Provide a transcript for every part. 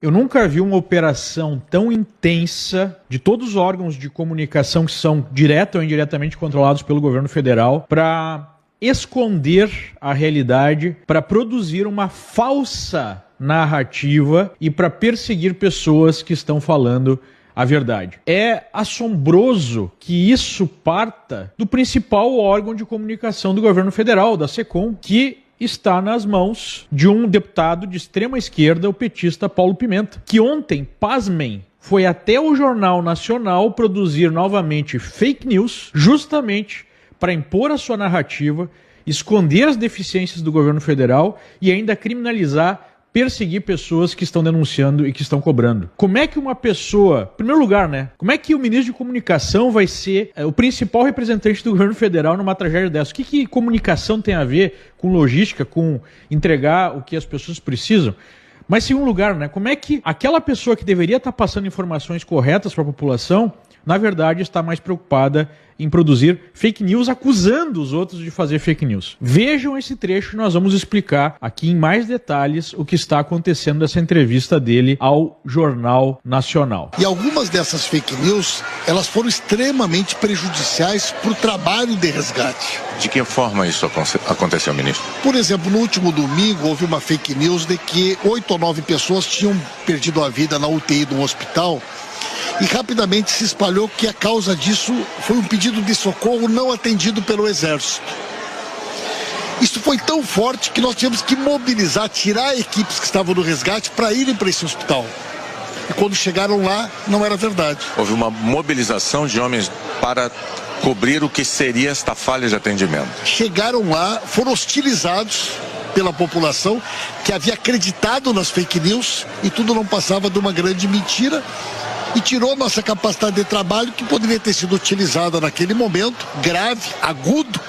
Eu nunca vi uma operação tão intensa de todos os órgãos de comunicação que são direta ou indiretamente controlados pelo governo federal para esconder a realidade, para produzir uma falsa narrativa e para perseguir pessoas que estão falando a verdade. É assombroso que isso parta do principal órgão de comunicação do governo federal, da SECOM, que está nas mãos de um deputado de extrema esquerda, o petista Paulo Pimenta, que ontem, pasmem, foi até o Jornal Nacional produzir novamente fake news, justamente para impor a sua narrativa, esconder as deficiências do governo federal e ainda criminalizar, perseguir pessoas que estão denunciando e que estão cobrando. Como é que uma pessoa, em primeiro lugar, né? Como é que o ministro de comunicação vai ser o principal representante do governo federal numa tragédia dessa? O que comunicação tem a ver com logística, com entregar o que as pessoas precisam? Mas, em segundo lugar, né? Como é que aquela pessoa que deveria estar passando informações corretas para a população, na verdade, está mais preocupada em produzir fake news, acusando os outros de fazer fake news. Vejam esse trecho e nós vamos explicar aqui em mais detalhes o que está acontecendo nessa entrevista dele ao Jornal Nacional. E algumas dessas fake news, elas foram extremamente prejudiciais para o trabalho de resgate. De que forma isso aconteceu, ministro? Por exemplo, no último domingo houve uma fake news de que 8 ou 9 pessoas tinham perdido a vida na UTI de um hospital. E rapidamente se espalhou que a causa disso foi um pedido de socorro não atendido pelo Exército. Isso foi tão forte que nós tivemos que mobilizar, tirar equipes que estavam no resgate para irem para esse hospital. E quando chegaram lá, não era verdade. Houve uma mobilização de homens para cobrir o que seria esta falha de atendimento. Chegaram lá, foram hostilizados pela população que havia acreditado nas fake news e tudo não passava de uma grande mentira. E tirou nossa capacidade de trabalho que poderia ter sido utilizada naquele momento, grave, agudo,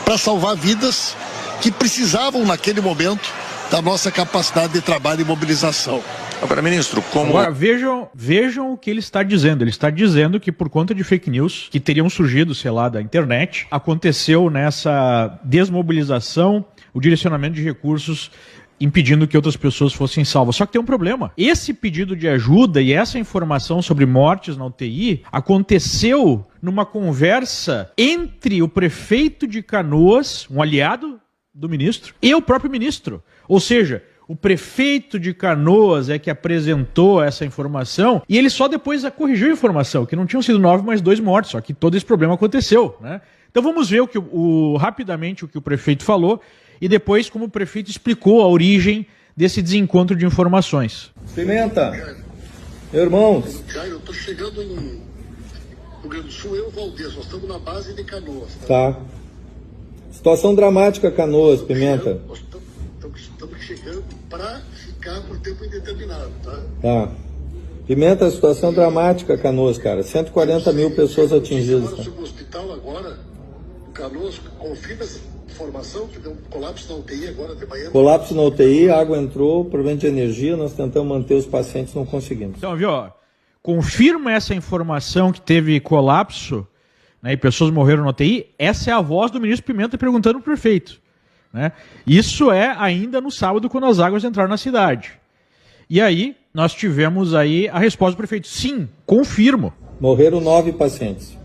para salvar vidas que precisavam naquele momento da nossa capacidade de trabalho e mobilização. Agora, ministro, como... Agora, vejam o que ele está dizendo. Ele está dizendo que por conta de fake news que teriam surgido, sei lá, da internet, aconteceu nessa desmobilização o direcionamento de recursos impedindo que outras pessoas fossem salvas. Só que tem um problema. Esse pedido de ajuda e essa informação sobre mortes na UTI aconteceu numa conversa entre o prefeito de Canoas, um aliado do ministro, e o próprio ministro. Ou seja, o prefeito de Canoas é que apresentou essa informação e ele só depois corrigiu a informação, que não tinham sido 9, mas 2 mortes, só que todo esse problema aconteceu, né? Então vamos ver rapidamente o que o prefeito falou e depois como o prefeito explicou a origem desse desencontro de informações. Pimenta, meu irmão. Jair, eu estou chegando em Rio Grande do Sul, eu e o Valdez, nós estamos na base de Canoas. Tá. Situação dramática, Canoas, Pimenta. Nós estamos chegando para ficar por tempo indeterminado, tá? Tá. Pimenta, situação dramática, Canoas, cara. 140 mil pessoas atingidas. Agora, sobre o hospital agora, o Canoas, confirma essa informação que deu um colapso na UTI agora de manhã. Colapso na UTI, água entrou, problema de energia, nós tentamos manter os pacientes, não conseguimos. Então, viu, ó, confirma essa informação que teve colapso, né, e pessoas morreram na UTI, essa é a voz do ministro Pimenta perguntando para o prefeito. Né? Isso é ainda no sábado, quando as águas entraram na cidade. E aí, nós tivemos aí a resposta do prefeito. Sim, confirmo. Morreram 9 pacientes.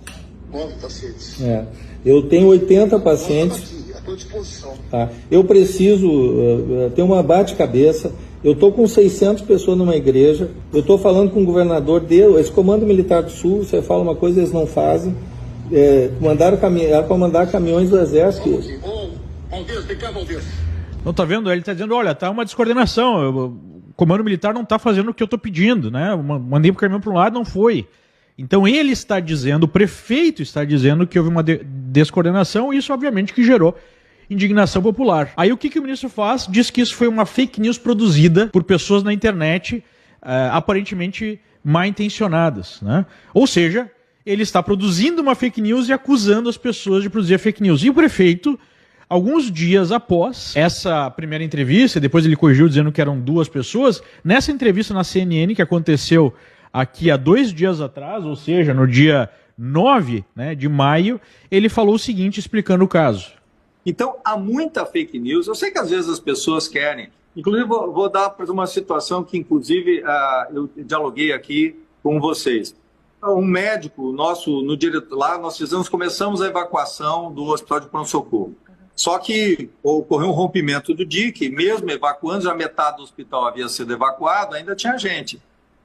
9 pacientes. É. Eu tenho 80 pacientes. À disposição. Tá. Eu preciso ter uma bate-cabeça. Eu estou com 600 pessoas numa igreja. Eu estou falando com o governador dele, esse Comando Militar do Sul. Você fala uma coisa, eles não fazem. Mandaram para mandar caminhões do Exército. Valdez, vem cá, Valdez. Não tá vendo? Ele está dizendo, olha, tá uma descoordenação. O Comando Militar não está fazendo o que eu estou pedindo, né? Mandei o caminhão para um lado, não foi. Então ele está dizendo, o prefeito está dizendo que houve uma descoordenação e isso obviamente que gerou indignação popular. Aí o que o ministro faz? Diz que isso foi uma fake news produzida por pessoas na internet aparentemente mal intencionadas, né? Ou seja, ele está produzindo uma fake news e acusando as pessoas de produzir a fake news. E o prefeito, alguns dias após essa primeira entrevista, depois ele corrigiu dizendo que eram 2 pessoas, nessa entrevista na CNN que aconteceu aqui há 2 dias atrás, ou seja, no dia 9, né, de maio, ele falou o seguinte explicando o caso. Então, há muita fake news. Eu sei que às vezes as pessoas querem Inclusive, vou dar para uma situação que, inclusive, eu dialoguei aqui com vocês. Um médico nosso, lá, começamos a evacuação do hospital de pronto-socorro. Só que ocorreu um rompimento do dique, mesmo evacuando, já metade do hospital havia sido evacuado, ainda tinha gente.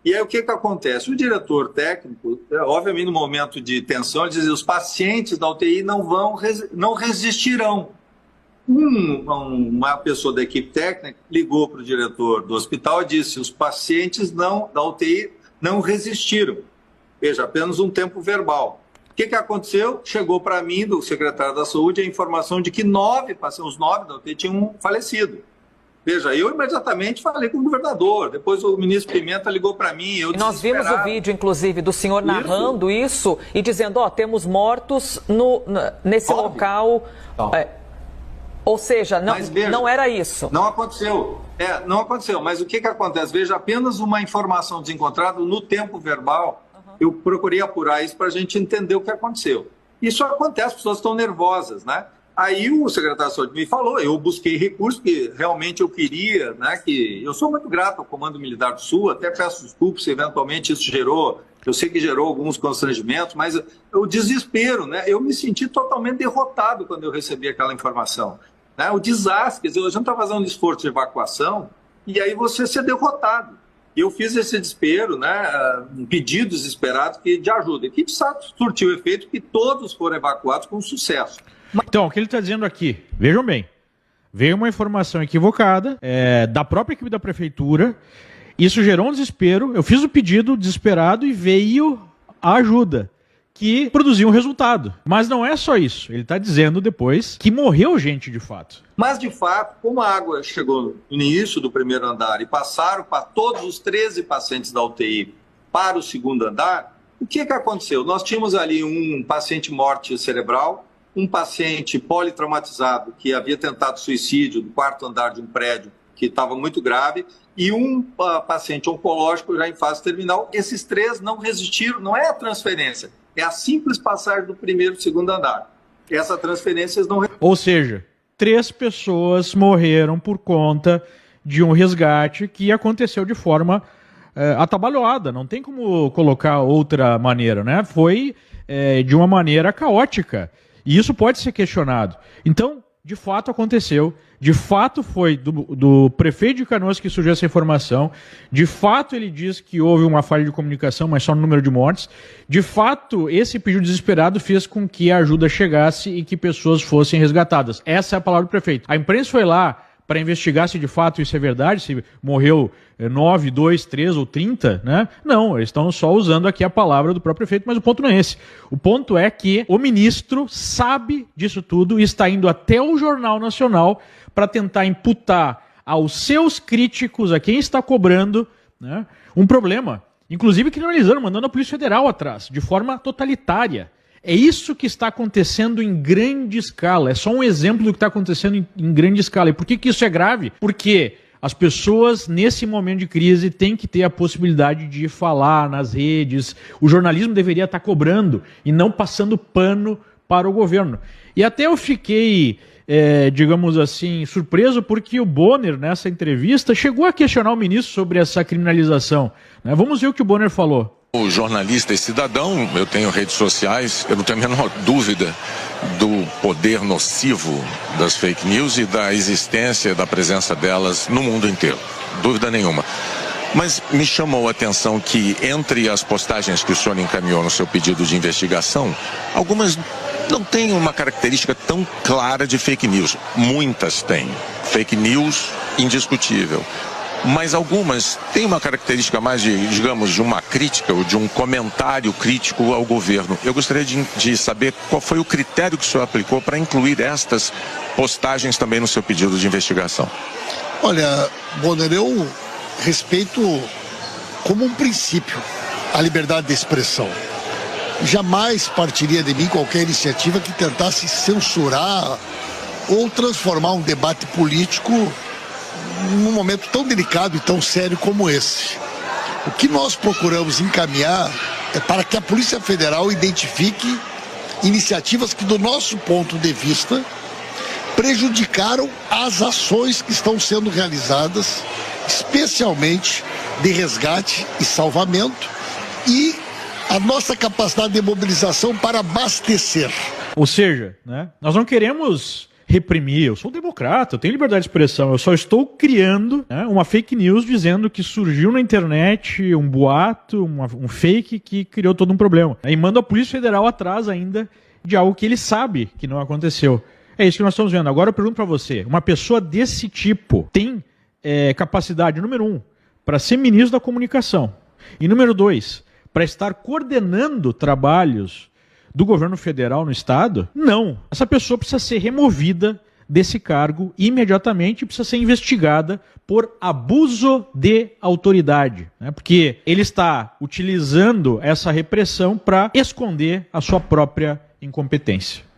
E aí o que acontece? O diretor técnico, obviamente no momento de tensão, ele dizia: os pacientes da UTI não resistirão. Uma pessoa da equipe técnica ligou para o diretor do hospital e disse: os pacientes da UTI não resistiram. Veja, apenas um tempo verbal. O que aconteceu? Chegou para mim, do secretário da Saúde, a informação de que os 9 da UTI tinham falecido. Veja, eu imediatamente falei com o governador, depois o ministro Pimenta ligou para mim. E nós vimos o vídeo, inclusive, do senhor narrando isso e dizendo: temos mortos nesse local. Ou seja, não era isso. Não aconteceu. Não aconteceu. Mas o que acontece? Veja, apenas uma informação desencontrada no tempo verbal. Eu procurei apurar isso para a gente entender o que aconteceu. Isso acontece, as pessoas estão nervosas, né? Aí o secretário de Saúde me falou, eu busquei recursos, porque realmente eu queria, né, eu sou muito grato ao Comando Militar do Sul, até peço desculpas se eventualmente isso eu sei que gerou alguns constrangimentos, mas o desespero, né? Eu me senti totalmente derrotado quando eu recebi aquela informação. Né? O desastre, quer dizer, a gente está fazendo um esforço de evacuação e aí você ser derrotado. E eu fiz esse desespero, né, um pedido desesperado de ajuda, que de fato surtiu o efeito que todos foram evacuados com sucesso. Então, o que ele está dizendo aqui, vejam bem, veio uma informação equivocada da própria equipe da prefeitura, isso gerou um desespero, eu fiz o pedido desesperado e veio a ajuda, que produziu um resultado. Mas não é só isso, ele está dizendo depois que morreu gente de fato. Mas, de fato, como a água chegou no início do primeiro andar e passaram para todos os 13 pacientes da UTI para o segundo andar, o que aconteceu? Nós tínhamos ali um paciente morte cerebral, um paciente politraumatizado que havia tentado suicídio no 4º andar de um prédio que estava muito grave e um paciente oncológico já em fase terminal. Esses 3 não resistiram, não é a transferência, é a simples passagem do primeiro e segundo andar. Essa transferência não... Ou seja, 3 pessoas morreram por conta de um resgate que aconteceu de forma atabalhoada. Não tem como colocar outra maneira, né? Foi de uma maneira caótica. E isso pode ser questionado. Então, de fato aconteceu. De fato foi do prefeito de Canoas que surgiu essa informação. De fato ele diz que houve uma falha de comunicação, mas só no número de mortes. De fato, esse pedido desesperado fez com que a ajuda chegasse e que pessoas fossem resgatadas. Essa é a palavra do prefeito. A imprensa foi lá para investigar se de fato isso é verdade, se morreu 9, 2, 3 ou 30, né? Não, eles estão só usando aqui a palavra do próprio prefeito, mas o ponto não é esse. O ponto é que o ministro sabe disso tudo e está indo até o Jornal Nacional para tentar imputar aos seus críticos, a quem está cobrando, né, um problema. Inclusive criminalizando, mandando a Polícia Federal atrás, de forma totalitária. É isso que está acontecendo em grande escala. É só um exemplo do que está acontecendo em grande escala. E por que isso é grave? Porque as pessoas, nesse momento de crise, têm que ter a possibilidade de falar nas redes. O jornalismo deveria estar cobrando e não passando pano para o governo. E até eu fiquei, digamos assim, surpreso porque o Bonner, nessa entrevista, chegou a questionar o ministro sobre essa criminalização. Né? Vamos ver o que o Bonner falou. O jornalista e cidadão, eu tenho redes sociais, eu não tenho a menor dúvida do poder nocivo das fake news e da existência, da presença delas no mundo inteiro. Dúvida nenhuma. Mas me chamou a atenção que entre as postagens que o senhor encaminhou no seu pedido de investigação, algumas não têm uma característica tão clara de fake news. Muitas têm. Fake news indiscutível. Mas algumas têm uma característica mais de uma crítica ou de um comentário crítico ao governo. Eu gostaria de saber qual foi o critério que o senhor aplicou para incluir estas postagens também no seu pedido de investigação. Olha, Bonner, eu respeito como um princípio a liberdade de expressão. Jamais partiria de mim qualquer iniciativa que tentasse censurar ou transformar um debate político num momento tão delicado e tão sério como esse. O que nós procuramos encaminhar é para que a Polícia Federal identifique iniciativas que, do nosso ponto de vista, prejudicaram as ações que estão sendo realizadas, especialmente de resgate e salvamento, e a nossa capacidade de mobilização para abastecer. Ou seja, né, nós não queremos reprimir, eu sou democrata, eu tenho liberdade de expressão, eu só estou criando, né, uma fake news dizendo que surgiu na internet um boato, um fake que criou todo um problema. E manda a Polícia Federal atrás ainda de algo que ele sabe que não aconteceu. É isso que nós estamos vendo. Agora eu pergunto para você, uma pessoa desse tipo tem capacidade, número 1, para ser ministro da comunicação, e número 2, para estar coordenando trabalhos do governo federal no estado? Não. Essa pessoa precisa ser removida desse cargo imediatamente e precisa ser investigada por abuso de autoridade, né? Porque ele está utilizando essa repressão para esconder a sua própria incompetência.